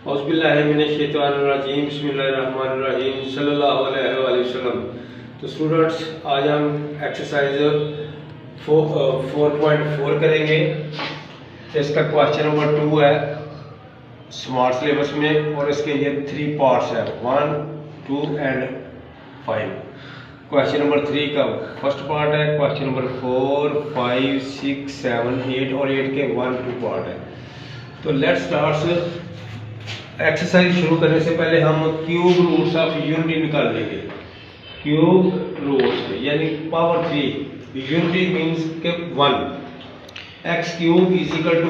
औज़ुबिल्लाहिमिनश्शैतानिर्रजीम बिस्मिल्लाहिर्रहमानिर्रहीम सल्लल्लाहु अलैहि वसल्लम। तो स्टूडेंट्स, आज हम एक्सरसाइज 4.4 करेंगे। इसका क्वेश्चन नंबर 2 है स्मार्ट सिलेबस में, और इसके ये 3 पार्ट्स हैं, 1, 2 एंड 5। क्वेश्चन नंबर 3 का फर्स्ट पार्ट है, क्वेश्चन नंबर 4, 5, 6, 7, 8 और 8 के 1-2 पार्ट है। तो लेट्स स्टार्ट। एक्सरसाइज शुरू करने से पहले हम क्यूब रूट्स ऑफ यूनिटी निकाल लेंगे। क्यूब रूट्स यानी पावर 3, यूनिटी मीन्स के 1, X cube is equal to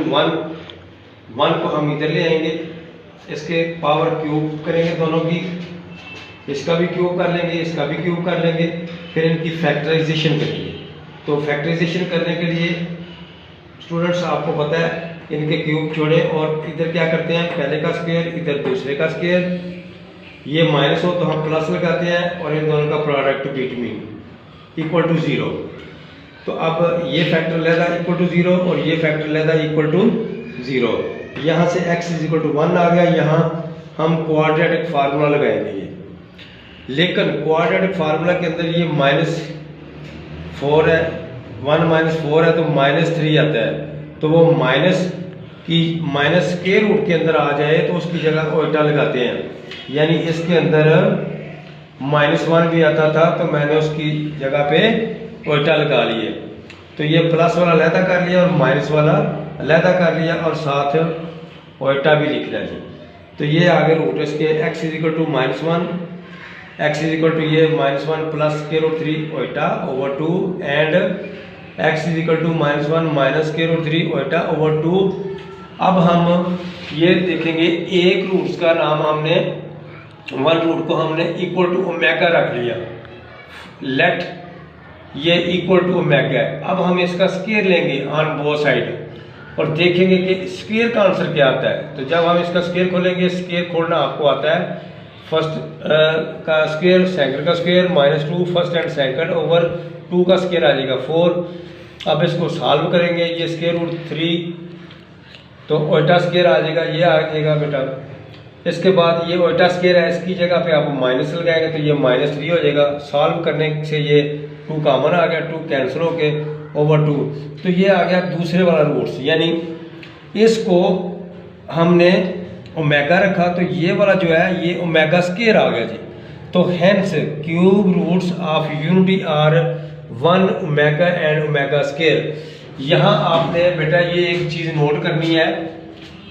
1 को हम इधर ले आएंगे, इसके पावर क्यूब करेंगे दोनों की, इसका भी क्यूब कर लेंगे, इसका भी क्यूब कर लेंगे, फिर इनकी फैक्टराइजेशन करेंगे। तो फैक्टराइजेशन करने के लिए स्टूडेंट्स आपको पता है इनके क्यूब छोड़े और इधर क्या करते हैं, पहले का स्क्वायर इधर दूसरे का स्क्वायर, ये माइनस हो तो हम प्लस लगाते हैं और इन दोनों का प्रोडक्ट बिटवीन इक्वल टू 0। तो अब ये फैक्टर लेदा इक्वल टू 0 और ये फैक्टर लेदा इक्वल टू 0। यहाँ से x इज इक्वल टू 1 आ गया। यहाँ हम क्वाड्रेटिक फार्मूला लगाएंगे ये, लेकिन क्वाड्रेटिक फार्मूला के अंदर ये -4 है, 1 - 4 है तो -3 आता है। तो वो माइनस के रूट के अंदर आ जाए तो उसकी जगह उल्टा लगाते हैं, यानी इसके अंदर -1 भी आता था तो मैंने उसकी जगह पे उल्टा लगा लिए। तो ये प्लस वाला लहदा कर लिया और माइनस वाला लहदा कर लिया और साथ उल्टा भी लिख लिया जी। तो ये आगे रूट इसके x is equal to -1, x is equal to ये -1 प्लस के रूट 3 उल्टा over 2 and x is equal to -1 minus के रूट 3 उल्टा ओवर 2। अब हम ये देखेंगे एक रूट्स का नाम हमने 1 रूट को हमने इक्वल टू ओमेगा रख लिया, लेट ये इक्वल टू ओमेगा है। अब हम इसका स्क्वायर लेंगे ऑन बोथ साइड और देखेंगे कि स्क्वायर का आंसर क्या आता है। तो जब हम इसका स्क्वायर खोलेंगे, स्क्वायर खोलना आपको आता है, फर्स्ट का स्क्वायर सेकंड का square -2 first and second over 2 का स्क्वायर आ जाएगा 4। अब इसको सॉल्व करेंगे, ये स्क्वायर रूट 3 तो उल्टा स्क्वायर आ जाएगा, ये आ जाएगा बेटा। इसके बाद ये उल्टा स्क्वायर है, इसकी जगह पे आप माइनस लगाएंगे तो ये -3 हो जाएगा। सॉल्व करने से ये 2 कॉमन आ गया, 2 कैंसिल हो के ओवर 2। तो ये आ गया दूसरे वाला रूट्स, यानी इसको हमने ओमेगा रखा तो ये वाला जो है ये ओमेगा स्क्वायर आ गया जी। तो hence cube roots of unity are 1 omega and omega square. यहाँ आपने बेटा ये एक चीज़ नोट करनी है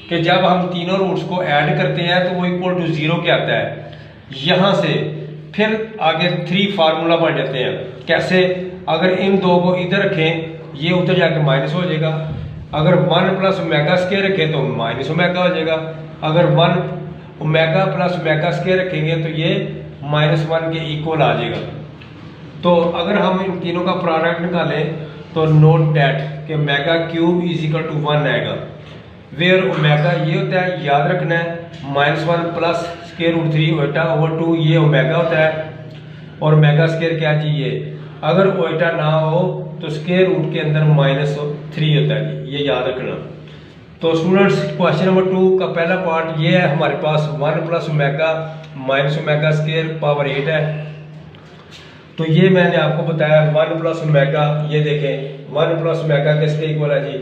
कि जब हम तीनों रूट्स को ऐड करते हैं तो वो इक्वल टू 0 के आता है। यहाँ से फिर आगे 3 फार्मूला बन जाते हैं। कैसे? अगर इन दो को इधर रखें ये उधर जाके माइनस हो जाएगा, अगर 1 प्लस ओमेगा स्क्वायर रखें तो माइनस ओमेगा हो जाएगा, अगर 1 ओमेगा प्लस ओमेगा स्क्वायर रखेंगे तो ये -1 के इक्वल आ जाएगा। तो अगर हम इन तीनों का प्रोडक्ट निकालें तो नोट डैट कि omega cube is equal to 1 आएगा, वेयर ओमेगा ये होता है, याद रखना है, -1 प्लस स्क्वायर रूट 3 उल्टा ओवर 2 ये ओमेगा होता है, और ओमेगा स्क्वायर क्या जी ये, अगर उल्टा ना हो तो स्क्वायर रूट के अंदर -3 होता है जी, ये याद रखना। तो स्टूडेंट्स, क्वेश्चन नंबर 2 का पहला पार्ट ये है हमारे पास 1 plus omega minus omega square power 8 है। तो ये मैंने आपको बताया 1 प्लस ओमेगा, ये देखें 1 प्लस ओमेगा किसके इक्वल है जी,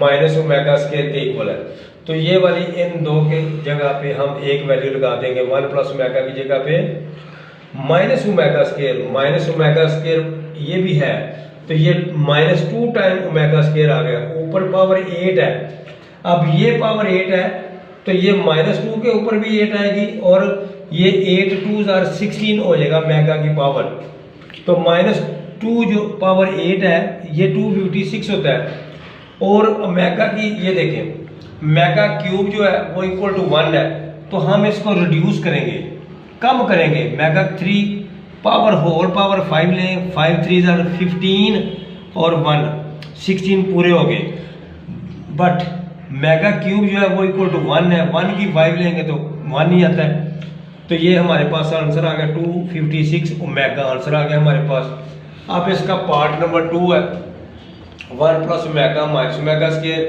माइनस ओमेगा स्क्वायर के इक्वल है। तो ये वाली इन दो के जगह पे हम एक वैल्यू लगा देंगे, 1 प्लस ओमेगा की जगह पे माइनस ओमेगा स्क्वायर ये भी है तो ये -2 टाइम ओमेगा स्क्वायर आ गया, ऊपर पावर 8 है। अब ये पावर 8 है तो ये -2 के ऊपर भी 8 आएगी और ये 8 2s are 16 हो जाएगा मेगा की पावर। तो -2 जो पावर 8 है ये 256 होता है, और ओमेगा की ये देखें मेगा क्यूब जो है वो इक्वल टू 1 है। तो हम इसको रिड्यूस करेंगे, कम करेंगे, मेगा 3 पावर होल पावर 5 लें, 5 3s are 15 और 1 16 पूरे हो गए। बट मेगा क्यूब जो है वो इक्वल टू 1 है, 1 की 5 लेंगे तो 1 ही आता है। तो ये हमारे पास आंसर आ गया 256 ओमेगा आंसर आ गया हमारे पास। अब इसका पार्ट नंबर 2 है 1 plus omega minus omega square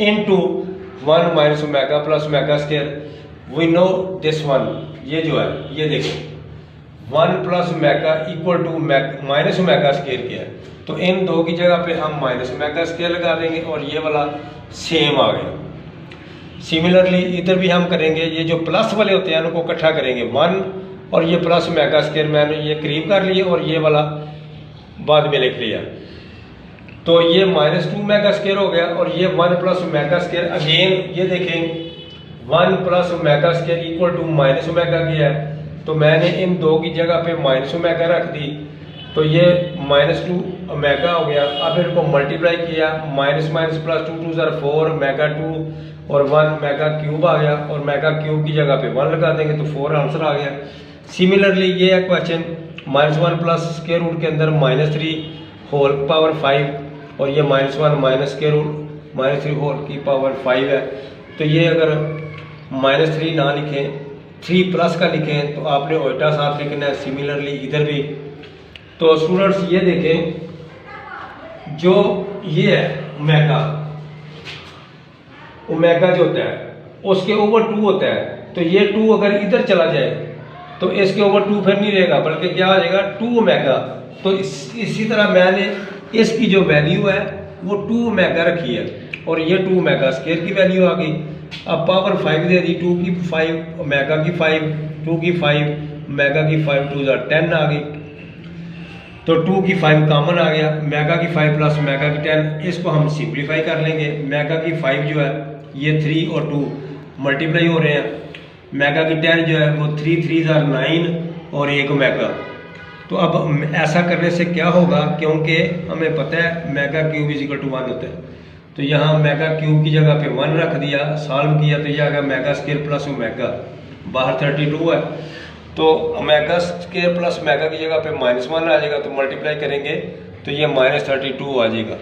into 1 minus omega plus omega square. We know this one, ये जो है ये देखें 1 plus omega equal to minus omega square क्या है, तो इन दो की जगह पे हम माइनस ओमेगा स्केयर लगा देंगे और ये वाला सेम आ गया। सिमिलरली इधर भी हम करेंगे, ये जो प्लस वाले होते हैं उनको इकट्ठा करेंगे 1 और ये प्लस ओमेगा स्केयर मैंने ये करीब कर लिए और ये वाला बाद में लिख लिया, तो ये -2 ओमेगा स्केयर हो गया और ये 1 प्लस ओमेगा स्केयर अगेन ये देखें 1 plus omega square equal to minus omega क्या है, तो मैंने इन दो की जगह पे माइनस ओमेगा रख दी, तो ये -2 ओमेगा हो गया। अब इनको मल्टीप्लाई किया, माइनस माइनस प्लस 2 2 ज़र 4 ओमेगा 2 और 1 ओमेगा क्यूब आ गया और ओमेगा क्यूब की जगह पे 1 लगा देंगे तो 4 आंसर आ गया। सिमिलरली ये है क्वेश्चन -1 प्लस स्क्वायर रूट के अंदर -3 होल पावर 5 और ये -1 माइनस स्क्वायर रूट -3 होल की पावर 5 है, तो ये अगर -3 ना लिखें 3 प्लस का लिखें तो आपने उल्टा साथ लिखना है। सिमिलरली इधर भी, तो स्टूडेंट्स ये देखें जो ये है ओमेगा, ओमेगा जो होता है उसके ओवर 2 होता है, तो ये 2 अगर इधर चला जाए तो इसके ओवर 2 फिर नहीं रहेगा बल्कि क्या आ जाएगा 2 ओमेगा। तो इसी तरह मैंने इसकी जो वैल्यू है वो 2 ओमेगा रखी है और ये 2 ओमेगा स्क्वायर की वैल्यू आ गई। अब पावर 5 दे दी, 2 की 5 ओमेगा की 5 2 की 5 ओमेगा की 5 2 ज़र 10 आ गई, तो 2 की 5 कॉमन आ गया, ओमेगा की 5 प्लस ओमेगा की 10, इसको हम सिंप्लीफाई कर लेंगे। ओमेगा की 5 जो है ये 3 और 2 मल्टीप्लाई हो रहे हैं, ओमेगा की 10 जो है वो 3 3 ज़र 9 और 1 ओमेगा। तो अब ऐसा करने से क्या होगा, क्योंकि हमें पता है omega cube is equal to 1 होता है, तो यहाँ ओमेगा क्यूब की जगह पे 1 रख दिया, सॉल्व किया तो ये आ गया ओमेगा स्क्वायर प्लस ओमेगा, बाहर 32 है, तो ओमेगा स्क्वायर प्लस ओमेगा की जगह पे -1 आ जाएगा, तो मल्टीप्लाई करेंगे तो ये -32 आ जाएगा।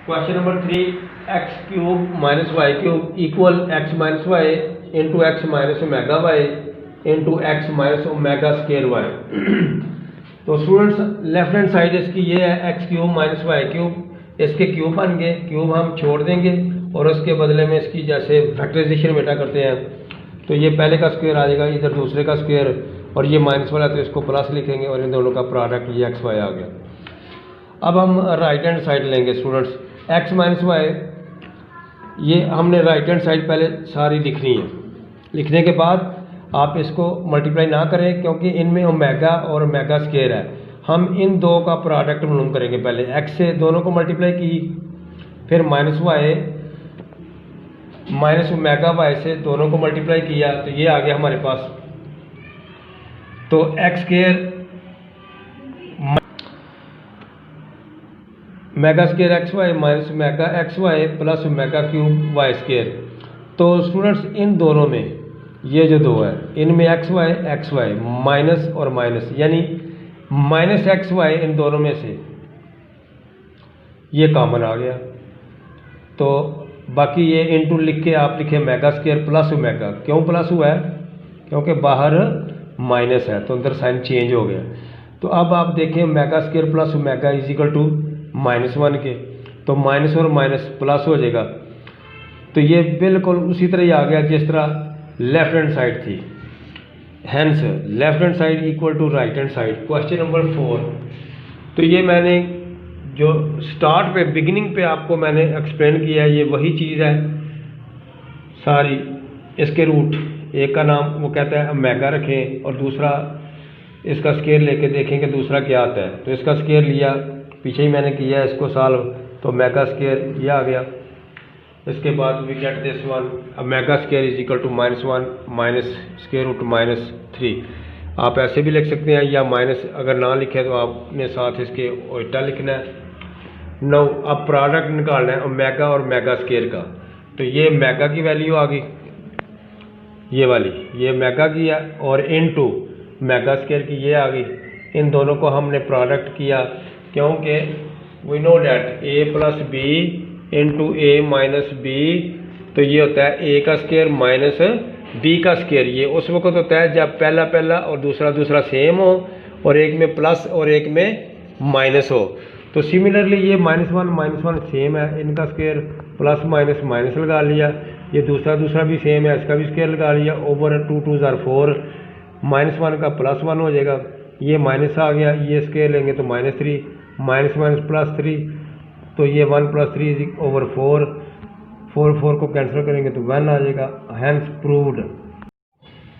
Question number 3, x cube minus Y cube equal x minus Y into X minus omega Y into X minus omega square Y. तो स्टूडेंट्स लेफ्ट हैंड साइड इसकी ये है x cube minus Y cube, इसके cube बन गए, cube हम छोड़ देंगे और उसके बदले में इसकी जैसे फैक्टराइजेशन बेटा करते हैं, तो ये पहले का स्क्वायर आ जाएगा, इधर दूसरे का स्क्वायर और ये माइनस वाला तो इसको प्लस लिखेंगे और इन दोनों का प्रोडक्ट ये एक्स वाई आ गया। अब हम राइट हैंड साइड लेंगे स्टूडेंट्स, एक्स माइनस वाई, ये हमने राइट हैंड साइड पहले सारी लिखनी है, लिखने के बाद आप इसको मल्टीप्लाई ना करें क्योंकि इनमें ओमेगा और ओमेगा स्क्वायर है, हम इन दो का प्रोडक्ट मालूम करेंगे। पहले एक्स से दोनों को मल्टीप्लाई की, फिर minus Y minus omega Y से दोनों को मल्टीप्लाई किया, तो ये आ गया हमारे पास, तो x square omega square x y minus omega x y plus omega cube y square. तो स्टूडेंट्स इन दोनों में ये जो दो है इनमें एक्स वाई माइनस और माइनस यानी माइनस एक्स वाई इन दोनों में से ये कॉमन आ गया, तो बाकी ये इनटू लिख के आप लिखे ओमेगा स्क्वायर प्लस ओमेगा। क्यों प्लस हुआ है, क्योंकि बाहर माइनस है तो अंदर साइन चेंज हो गया। तो अब आप देखें omega square plus omega is equal to -1 के, तो माइनस और माइनस प्लस हो जाएगा, तो ये बिल्कुल उसी तरह ही आ गया जिस तरह लेफ्ट हैंड साइड थी, hence left hand side equal to right hand side. Question number 4, तो ये मैंने जो स्टार्ट पे बिगिनिंग पे आपको मैंने एक्सप्लेन किया है, ये वही चीज़ है सारी। इसके रूट एक का नाम वो कहता है ओमेगा रखें और दूसरा इसका स्क्वायर लेके देखें कि दूसरा क्या आता है, तो इसका स्क्वायर लिया, पीछे ही मैंने किया है इसको सॉल्व, तो ओमेगा स्क्वायर ये आ गया। इसके बाद we get this one omega square is equal to -1 minus square root -3। आप ऐसे भी लिख सकते हैं या माइनस अगर ना लिखे तो आपने साथ इसके उल्टा लिखना है। नौ अब प्रोडक्ट निकालना है ओमेगा और ओमेगा स्क्वायर का, तो ये ओमेगा की वैल्यू आ गई ये वाली, ये ओमेगा की है और इनटू ओमेगा स्क्वायर की ये आ गई। इन दोनों को हमने प्रोडक्ट किया क्योंकि we know that a plus b into a minus b, तो ये होता है a का स्क्वायर माइनस b का स्क्वायर। ये उस वक्त होता है जब पहला पहला और दूसरा दूसरा सेम हो और एक में प्लस और एक में माइनस हो। तो सिमिलरली ये -1 सेम है, इनका स्क्वायर प्लस माइनस माइनस लगा लिया, ये दूसरा भी सेम है, इसका भी स्केयर लगा लिया। ओवर 2 2 ज़ार 4, -1 का +1 हो जाएगा, ये माइनस आ गया, ये स्केयर लेंगे तो -3, माइनस +3, तो ये 1 + 3 ओवर 4, 4 को कैंसिल करेंगे तो 1 आ जाएगा। Hence proved.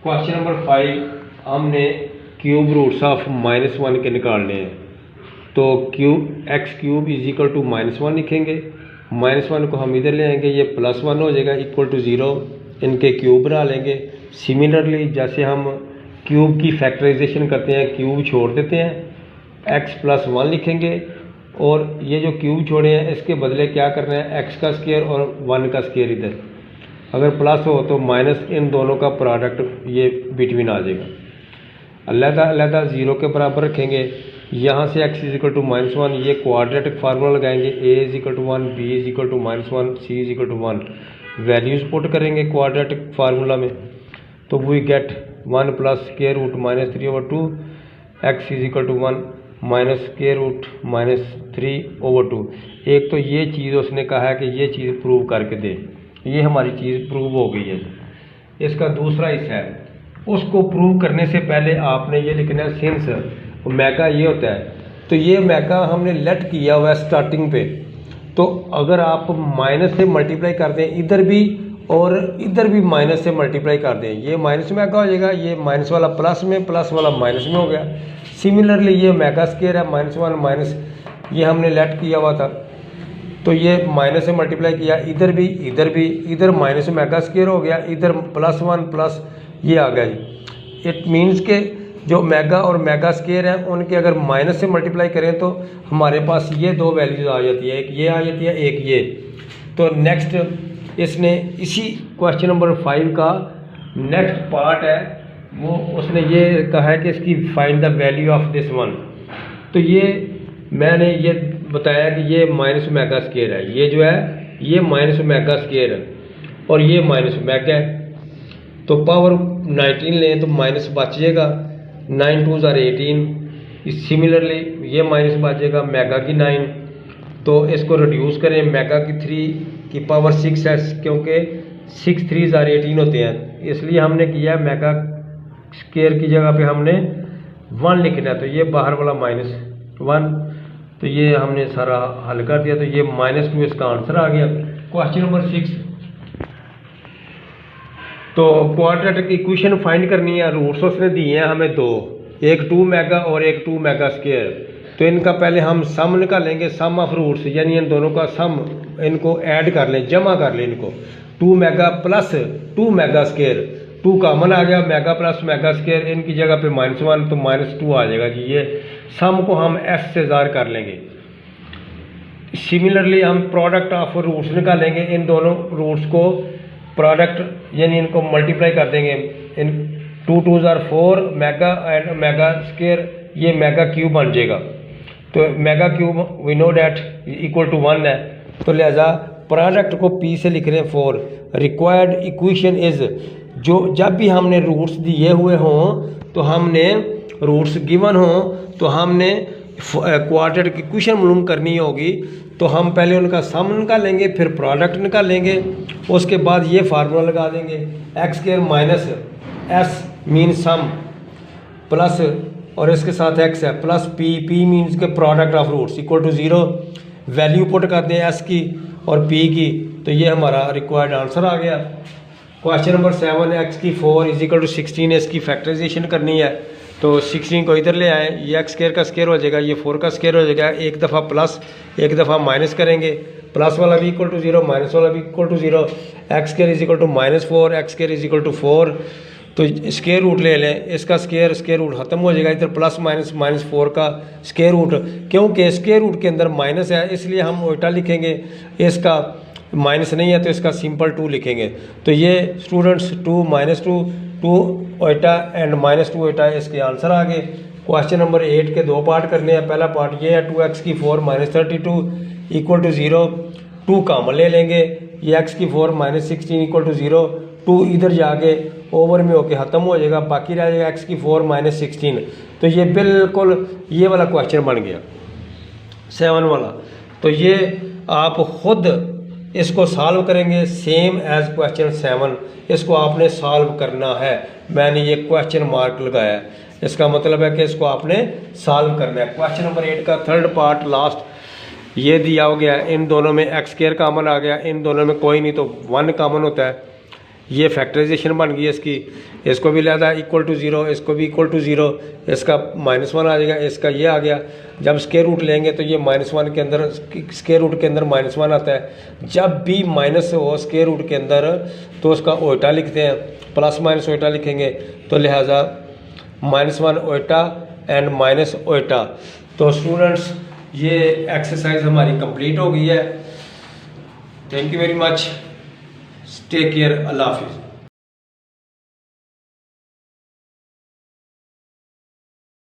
क्वेश्चन नंबर 5, हमने क्यूब रूट्स ऑफ -1 के निकालने हैं। तो x³ = -1 लिखेंगे, -1 को हम इधर ले आएंगे, ये +1 हो जाएगा = 0, इनके क्यूब बना लेंगे। सिमिलरली जैसे हम क्यूब की फैक्टराइजेशन करते हैं, क्यूब छोड़ देते हैं, x + 1 लिखेंगे, और ये जो क्यूब छोड़े हैं इसके बदले क्या करना है, x का स्केयर और 1 का स्केयर इधर, अगर प्लस हो तो माइनस, इन दोनों का प्रोडक्ट ये बिटवीन आ जाएगा। अलग-अलग 0 के बराबर रखेंगे। यहाँ से x = -1, ये क्वाड्रेटिक फार्मूला लगाएंगे, a = 1, b = -1, c = 1, values put करेंगे क्वाड्रेटिक फार्मूला में, तो वी गेट 1 + (-3/2), x = 1 (-3/2). एक तो ये चीज़ उसने कहा है कि ये चीज़ प्रूव करके दे, ये हमारी चीज़ प्रूव हो गई है। इसका दूसरा हिस्सा है, उसको प्रूव करने से पहले आपने ये लिखना है सिंस ओमेगा ये होता है, तो ये ओमेगा हमने लेट किया हुआ है स्टार्टिंग पे, तो अगर आप माइनस से मल्टीप्लाई कर दें इधर भी और इधर भी माइनस से मल्टीप्लाई कर दें, ये माइनस ओमेगा हो जाएगा, ये माइनस वाला प्लस में, प्लस वाला माइनस में हो गया। सिमिलरली ये ओमेगा स्केयर है, -1 माइनस, ये हमने लेट किया हुआ था, तो ये माइनस से मल्टीप्लाई किया, इधर भी इधर माइनस ओमेगा स्केयर हो गया, इधर +1 प्लस ये आ गया जी। इट मीन्स के जो मेगा और मेगा स्केयर है उनके अगर माइनस से मल्टीप्लाई करें तो हमारे पास ये दो वैल्यूज आ जाती है, एक ये आ जाती है, एक ये। तो नेक्स्ट इसने इसी क्वेश्चन नंबर 5 का नेक्स्ट पार्ट है वो उसने ये कहा है कि इसकी find the value of this one. तो ये मैंने ये बताया कि ये माइनस ओमेगा स्केयर है, ये जो है ये माइनस ओमेगा स्केयर है और ये माइनस ओमेगा है, तो पावर 19 लें तो माइनस बचेगा, 9 2 ज़ार 18। सिमिलरली ये माइनस बचेगा मेगा की 9, तो इसको रिड्यूस करें, मेगा की 3 की पावर 6 है, क्योंकि 6 3 ज़ार 18 होते हैं, इसलिए हमने किया मेगा स्केयर की जगह पे हमने 1 लिखना है, तो ये बाहर वाला -1, तो ये हमने सारा हल कर दिया, तो ये -2 इसका आंसर आ गया। क्वेश्चन नंबर 6, तो क्वाड्रेटिक इक्वेशन फाइंड करनी है, रूट्स उसने दिए हैं हमें दो, एक 2 मेगा और एक 2 मेगा स्केयर। तो इनका पहले हम सम निकालेंगे, सम ऑफ रूट्स, यानी इन दोनों का सम, इनको ऐड कर लें, जमा कर लें इनको। 2 mega plus 2 mega square, 2 common आ गया, मेगा प्लस मेगा स्केयर, इनकी जगह पे -1 तो -2 आ जाएगा जी। ये सम को हम s से ज़ार कर लेंगे। सिमिलरली हम प्रोडक्ट ऑफ रूट्स निकालेंगे, इन दोनों रूट्स को प्रोडक्ट यानी इनको मल्टीप्लाई कर देंगे, इन 2 2 ज़ार 4 मेगा एंड मेगा स्केयर, ये मेगा क्यूब बन जाएगा। तो omega cube we know that = 1 है, तो लिहाजा प्रोडक्ट को p से लिख रहे हैं 4। रिक्वायर्ड इक्वेशन इज़, जो जब भी हमने रूट्स दिए हुए हों तो हमने रूट्स गिवन हों तो हमने क्वाड्रेटिक इक्वेशन मालूम करनी होगी, तो हम पहले उनका सम निकालेंगे, फिर प्रोडक्ट निकालेंगे, उसके बाद ये फार्मूला लगा देंगे, x² minus s mean sum plus और इसके साथ x है प्लस p मीन्स के product of roots = 0। Value put कर दें s की और p की, तो ये हमारा रिक्वायर्ड आंसर आ गया। क्वेश्चन नंबर 7, x⁴ = 16, इसकी फैक्टराइजेशन करनी है, तो 16 को इधर ले आए, ये x² का स्केयर हो जाएगा, ये 4 का स्केयर हो जाएगा, एक दफ़ा प्लस एक दफ़ा माइनस करेंगे, प्लस वाला भी = 0, माइनस वाला भी = 0, x² = -4, x² = 4, तो स्केयर रूट ले लें, इसका स्केयर रूट ख़त्म हो जाएगा, इधर प्लस माइनस -4 का स्केयर रूट, क्योंकि स्केयर रूट के अंदर माइनस है इसलिए हम उल्टा लिखेंगे, इसका माइनस नहीं है तो इसका सिंपल 2 लिखेंगे। तो ये स्टूडेंट्स 2 -2 2 ओटा एंड -2 ओटा इसके आंसर आ गए। क्वेश्चन नंबर 8 के 2 पार्ट करने हैं। पहला पार्ट ये है 2x⁴ -32 = 0, 2 कॉमन ले लेंगे, ये x⁴ -16 = 0, 2 इधर जाके ओवर में होके ख़त्म हो जाएगा, बाकी रह जाएगा x⁴ -16। तो ये बिल्कुल ये वाला क्वेश्चन बन गया 7 वाला। तो ये आप खुद इसको सॉल्व करेंगे सेम एज क्वेश्चन 7, इसको आपने सॉल्व करना है। मैंने ये क्वेश्चन मार्क लगाया है, इसका मतलब है कि इसको आपने सॉल्व करना है। क्वेश्चन नंबर 8 का थर्ड पार्ट लास्ट ये दिया हो गया, इन दोनों में एक्स स्क्वायर कॉमन आ गया, इन दोनों में कोई नहीं तो 1 कॉमन होता है। ये फैक्टराइजेशन बन गई इसकी, इसको भी लिया इक्वल टू 0, इसको भी इक्वल टू 0, इसका -1 आ जाएगा, इसका ये आ गया। जब स्क्वायर रूट लेंगे तो ये -1 के अंदर स्क्वायर रूट के अंदर -1 आता है। जब भी माइनस हो स्क्वायर रूट के अंदर तो उसका ओल्टा लिखते हैं, प्लस माइनस ओल्टा लिखेंगे, तो लिहाजा -1 ओल्टा एंड माइनस ओल्टा। तो स्टूडेंट्स ये एक्सरसाइज हमारी कंप्लीट हो गई है। Thank you very much, take care, Allah हाफिज़।